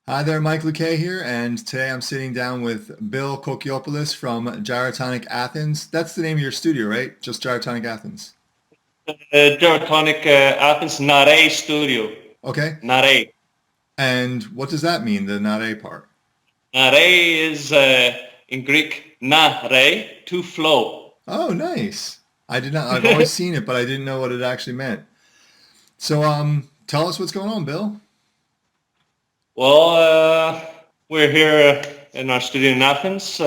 Hi there, Mike Luque here, and today I'm sitting down with Bill Kokiopoulos from GYROTONIC Athens. That's the name of your studio, right? Just GYROTONIC Athens. GYROTONIC Athens Nare Studio. Okay. Nare. And what does that mean, the not a part? Nare is in Greek nare, to flow. Oh, nice. I've always seen it, but I didn't know what it actually meant. So, tell us what's going on, Bill. Well, we're here in our studio in Athens,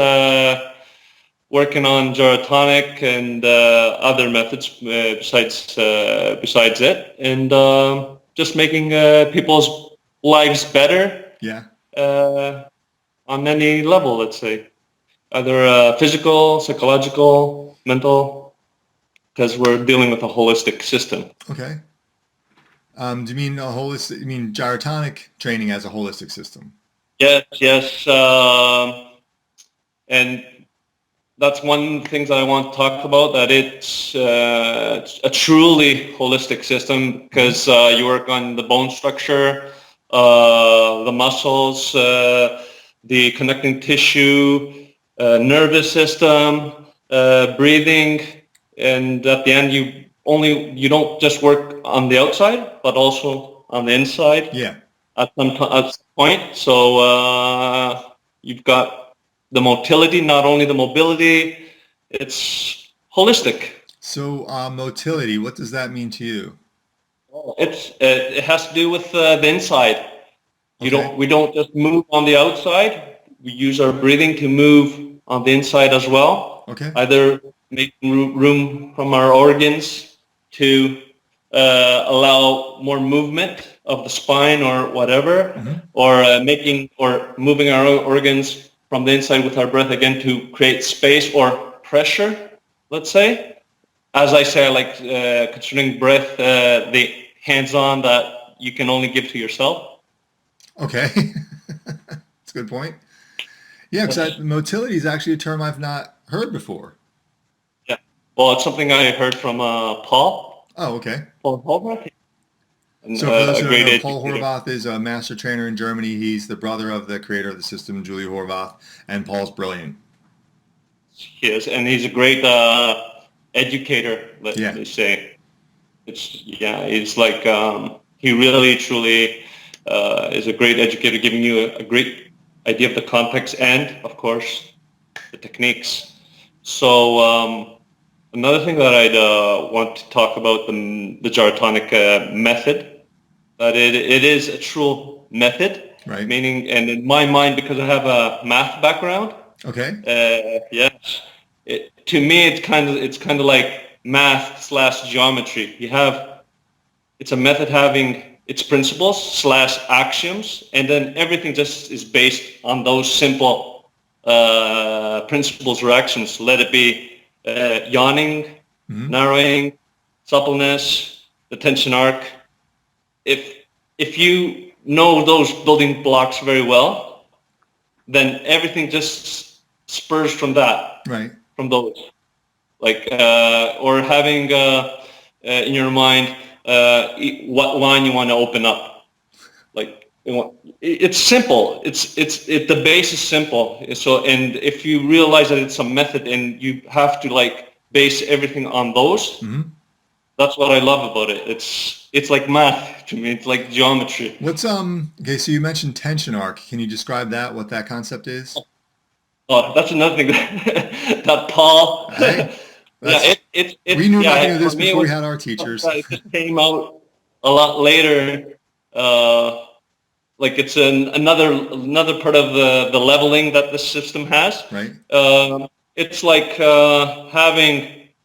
working on gyrotonic and other methods besides it, and just making people's lives better Yeah. uh, on any level, let's say. Either physical, psychological, mental, because we're dealing with a holistic system. Okay. Do you mean a holistic, you mean gyrotonic training as a holistic system? Yes, yes, and that's one thing that I want to talk about. That it's a truly holistic system Hmm. because you work on the bone structure, the muscles, the connecting tissue, nervous system, breathing, and at the end you don't just work on the outside, but also on the inside Yeah. at some point. So you've got the motility, not only the mobility. It's holistic. So, motility, what does that mean to you? It has to do with the inside. Okay. We don't just move on the outside. We use our breathing to move on the inside as well. Okay. Either making room from our organs to allow more movement of the spine or whatever, Hmm. or making or moving our organs from the inside with our breath again to create space or pressure, let's say. As I say, I like considering breath the hands-on that you can only give to yourself. Okay. That's a good point. Yeah, because Yes. motility is actually a term I've not heard before. Yeah. Well, it's something I heard from Oh, okay. Paul Holbrook, and So for those a who don't great know, Paul educator. Horvath is a master trainer in Germany. He's the brother of the creator of the system, Julie Horvath, and Paul's brilliant. He is, and he's a great educator. Let Yeah. me say, he's like he really truly is a great educator, giving you a great idea of the context and, of course, the techniques. So another thing that I'd want to talk about the gyrotonic method, that it is a true method, Right. meaning, and in my mind, because I have a math background, Okay. yes, to me it's kind of like math slash geometry. It's a method having its principles slash axioms, and then everything just is based on those simple principles or actions. Let it be yawning, Hmm. narrowing, suppleness, the tension arc. If if you know those building blocks very well, then everything just spurs from that, Right. from those. Like or having in your mind what line you want to open up. Like it's simple. The base is simple. So and if you realize that it's a method and you have to like base everything on those, Hmm. that's what I love about it. It's like math to me. It's like geometry. What's okay, so you mentioned tension arc. Can you describe that, what that concept is? Oh, that's another thing that Paul. Hey, Yeah, that's we knew nothing of for this me it before we was had our something teachers. that it just came out a lot later. Uh, like it's another part of the leveling that the system has. Right. It's like having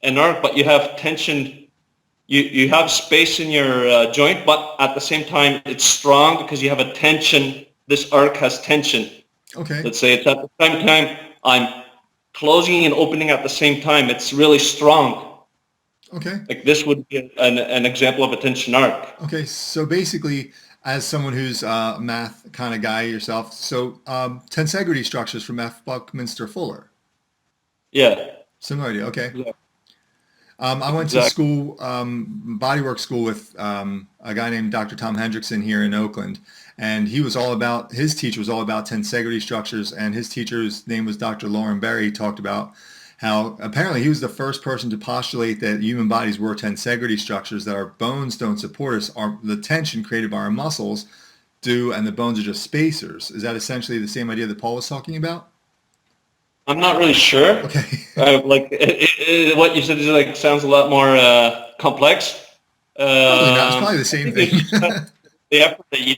an arc, but you have tension. You have space in your joint, but at the same time it's strong because you have a tension. This arc has tension. Okay. Let's say it's at the same time I'm closing and opening at the same time. It's really strong. Okay. Like this would be an example of a tension arc. Okay. So basically, as someone who's a math kind of guy yourself, so tensegrity structures from F. Buckminster Fuller. Yeah. Similar idea. Okay. Exactly. I went to Exactly. school, bodywork school with a guy named Dr. Tom Hendrickson here in Oakland. And his teacher was all about tensegrity structures. And his teacher's name was Dr. Lauren Berry. He talked about how apparently he was the first person to postulate that human bodies were tensegrity structures, that our bones don't support us, the tension created by our muscles do, and the bones are just spacers. Is that essentially the same idea that Paul was talking about? I'm not really sure. Okay. What you said is like sounds a lot more complex. Probably not. It's probably the I same think it's thing. just the effort that you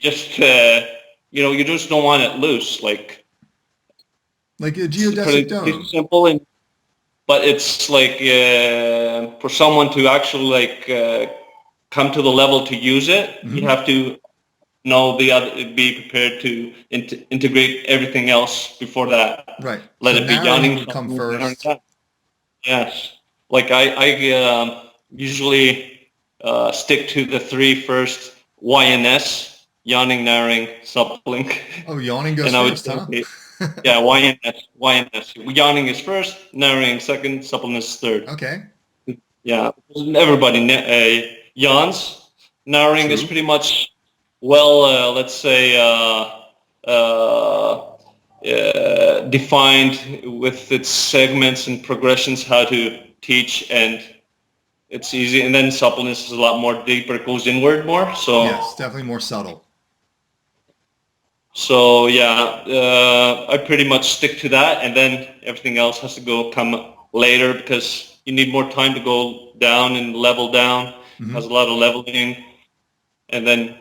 just don't want it loose. Like Like a it's geodesic pretty dome. simple, but it's like for someone to actually come to the level to use it, you Hmm. have to know be prepared to integrate everything else before that. Right. Let So it be narrowing yawning, would come narrowing first. down. Yes. Like I usually stick to the three first YNS, yawning, narrowing, suppling. Oh, yawning goes And I would first, say, huh? okay, yeah, YNS. Yawning is first, narrowing second, supplement is third. Okay. Yeah, everybody yawns. Narrowing is True. pretty much, well, let's say, defined with its segments and progressions, how to teach, and it's easy. And then suppleness is a lot more deeper, it goes inward more. Yes, definitely more subtle. So yeah, I pretty much stick to that, and then everything else has to come later because you need more time to go down and level down. Has a Hmm. lot of leveling, and then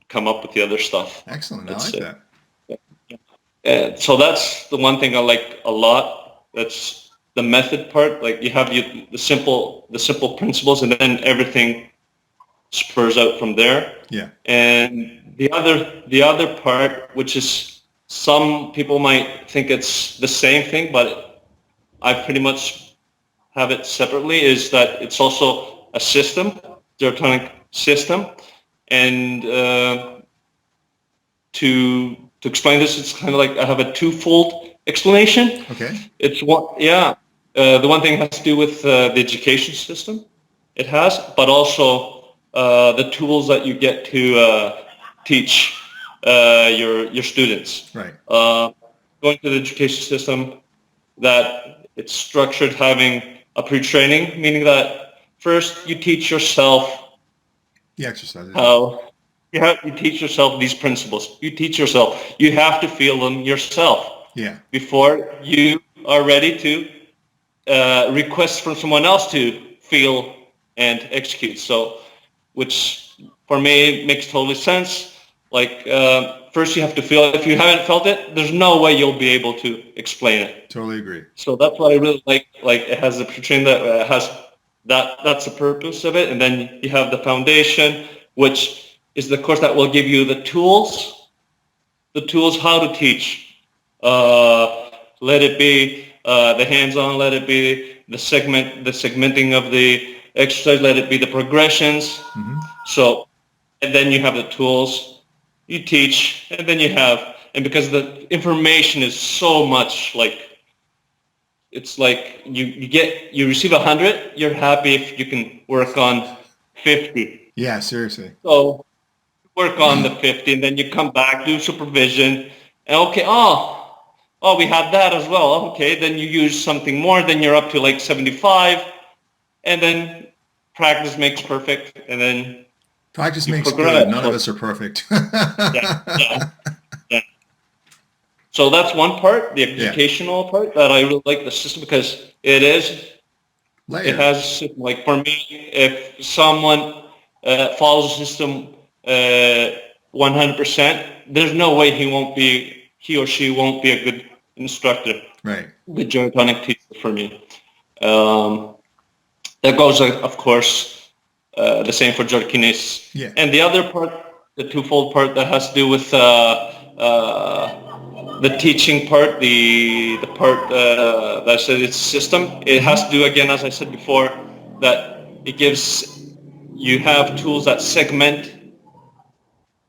come up with the other stuff. Excellent. I That's like it. that. So that's the one thing I like a lot. That's the method part. Like you have the simple principles, and then everything spurs out from there. Yeah. And the other part, which is some people might think it's the same thing, but I pretty much have it separately, is that it's also a system, gyrotonic system. And to explain this, it's kind of like I have a twofold explanation. Okay. It's one, yeah. The one thing has to do with the education system. It has, but also the tools that you get to teach your students. Right. Going to the education system, that it's structured having a pre-training, meaning that first you teach yourself The exercises. Yeah. how you teach yourself these principles. You teach yourself. You have to feel them yourself Yeah. before you are ready to request from someone else to feel and execute. So, which for me makes totally sense. Like first you have to feel it. If you haven't felt it, there's no way you'll be able to explain it. Totally agree. So that's what I really like. Like it has a train that has that's the purpose of it, and then you have the foundation, which is the course that will give you the tools how to teach. Let it be the hands-on, let it be the segmenting of the exercise, let it be the progressions. Hmm. So, and then you have the tools, you teach, and then and because the information is so much, like, it's like you receive 100, you're happy if you can work on 50. Yeah, seriously. So work on the 50, and then you come back, do supervision, and okay, we had that as well. Okay, then you use something more, then you're up to like 75, and then practice makes perfect, and then Practice you makes good. progress. None of So, us are perfect. yeah, yeah, yeah. So that's one part, the Yeah. educational part, that I really like the system because it Layered. has, like for me, if someone follows the system 100%, there's no way he or she won't be a good instructor, Right. good gyrotonic teacher for me. Um, that goes, of course, the same for jerkiness. Yeah. And the other part, the twofold part that has to do with the teaching part, the part that I said it's system, it has to Hmm. do, again, as I said before, that you have tools that segment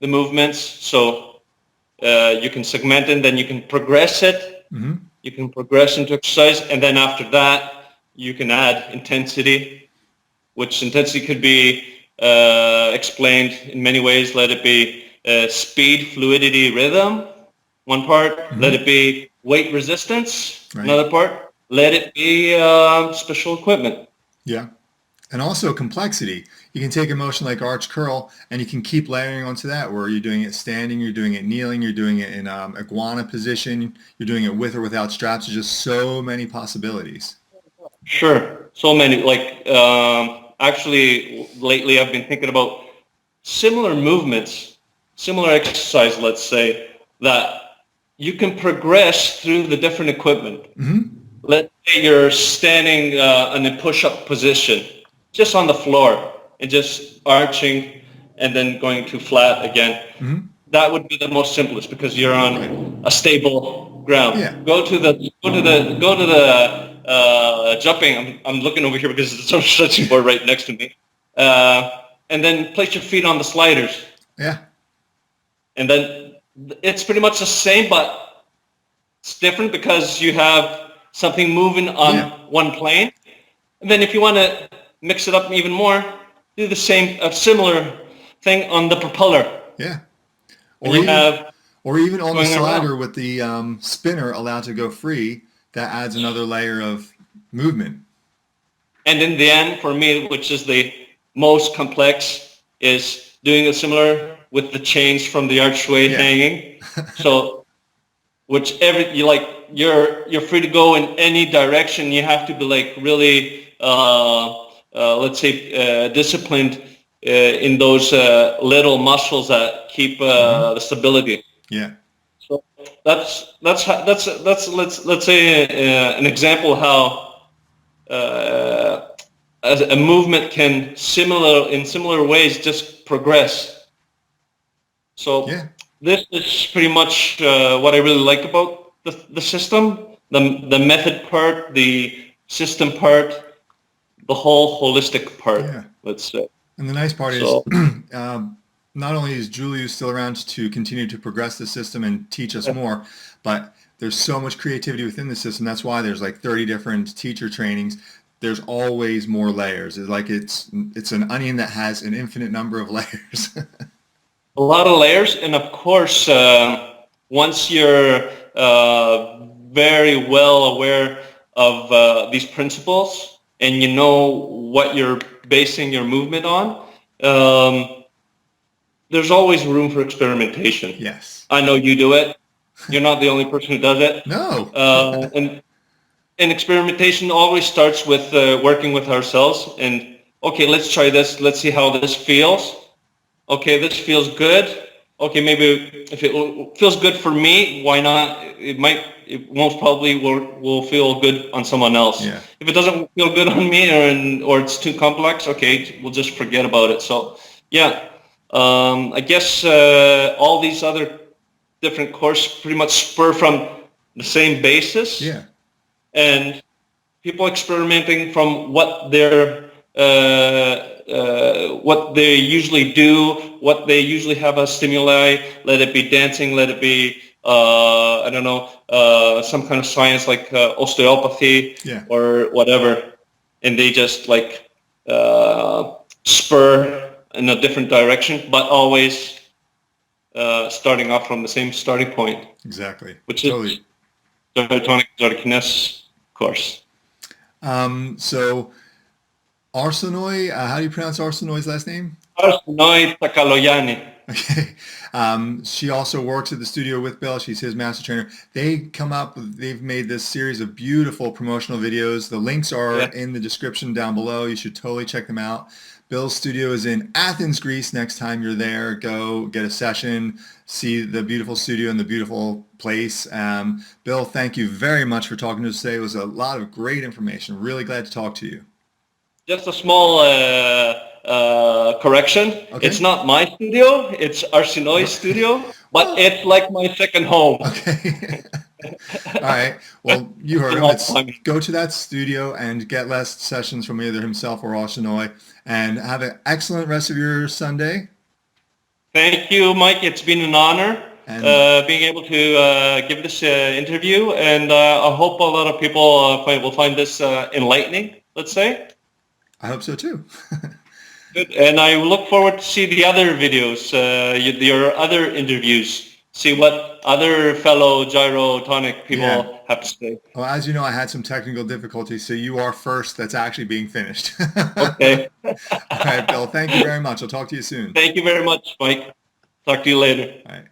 the movements. So you can segment it, then you can progress it. Hmm. You can progress into exercise, and then after that, you can add intensity, which intensity could be explained in many ways. Let it be speed, fluidity, rhythm, one part. Mm-hmm. Let it be weight resistance, Right. another part. Let it be special equipment. Yeah. And also complexity. You can take a motion like arch curl and you can keep layering onto that, where you're doing it standing, you're doing it kneeling, you're doing it in iguana position, you're doing it with or without straps. There's just so many possibilities. Sure. So many. Like, actually, lately I've been thinking about similar movements, similar exercise, let's say, that you can progress through the different equipment. Mm-hmm. Let's say you're standing in a push-up position, just on the floor, and just arching and then going to flat again. Mm-hmm. That would be the most simplest because you're on a stable ground. Yeah. Go to the jumping. I'm looking over here because there's a stretching board right next to me. And then place your feet on the sliders. Yeah. And then it's pretty much the same, but it's different because you have something moving on one plane. And then if you want to mix it up even more, do the same, a similar thing on the propeller. Yeah. Or even on the slider around with the spinner allowed to go free, that adds another layer of movement. And in the end, for me, which is the most complex, is doing a similar with the chains from the archway hanging. So, whichever you like, you're free to go in any direction. You have to be like really, let's say, disciplined in those little muscles that keep the stability. Yeah. So let's say an example how as a movement can in similar ways just progress. So this is pretty much what I really like about the system, the method part, the system part, the whole holistic part. Let's say. And the nice part is, not only is Julius still around to continue to progress the system and teach us more, but there's so much creativity within the system. That's why there's like 30 different teacher trainings. There's always more layers. It's like it's an onion that has an infinite number of layers. A lot of layers, and of course, once you're very well aware of these principles and you know what you're basing your movement on, there's always room for experimentation. Yes. I know you do it. You're not the only person who does it. No. And experimentation always starts with working with ourselves and, okay, let's try this. Let's see how this feels. Okay, this feels good. Okay, maybe if it feels good for me, why not? It most probably will feel good on someone else. Yeah. If it doesn't feel good on me or it's too complex, okay, we'll just forget about it. So, yeah. I guess all these other different courses pretty much spur from the same basis. Yeah. And people experimenting from what they usually do, what they usually have as stimuli. Let it be dancing, let it be I don't know, some kind of science like osteopathy or whatever, and they just like spur in a different direction, but always starting off from the same starting point. Exactly. Which is GYROTONIC Gyrokinesis course. So Arsinoi, how do you pronounce Arsinoi's last name? Arsinoi Tsakalogianni. Okay. She also works at the studio with Bill. She's his master trainer. They've made this series of beautiful promotional videos. The links are in the description down below. You should totally check them out. Bill's studio is in Athens, Greece. Next time you're there, go get a session, see the beautiful studio and the beautiful place. Bill, thank you very much for talking to us today. It was a lot of great information. Really glad to talk to you. Just a small correction. Okay. It's not my studio. It's Arsinoi's studio, but it's like my second home. Okay. All right. Well, you heard him. Let's go to that studio and get less sessions from either himself or Arsinoi. And have an excellent rest of your Sunday. Thank you, Mike. It's been an honor. being able to give this interview, and I hope a lot of people will find this enlightening, let's say. I hope so too. Good. And I look forward to see the other videos, your other interviews, see what other fellow gyrotonic people have to say. Well, as you know, I had some technical difficulties, so you are first that's actually being finished. Okay. All right, Bill, thank you very much. I'll talk to you soon. Thank you very much, Mike. Talk to you later. All right.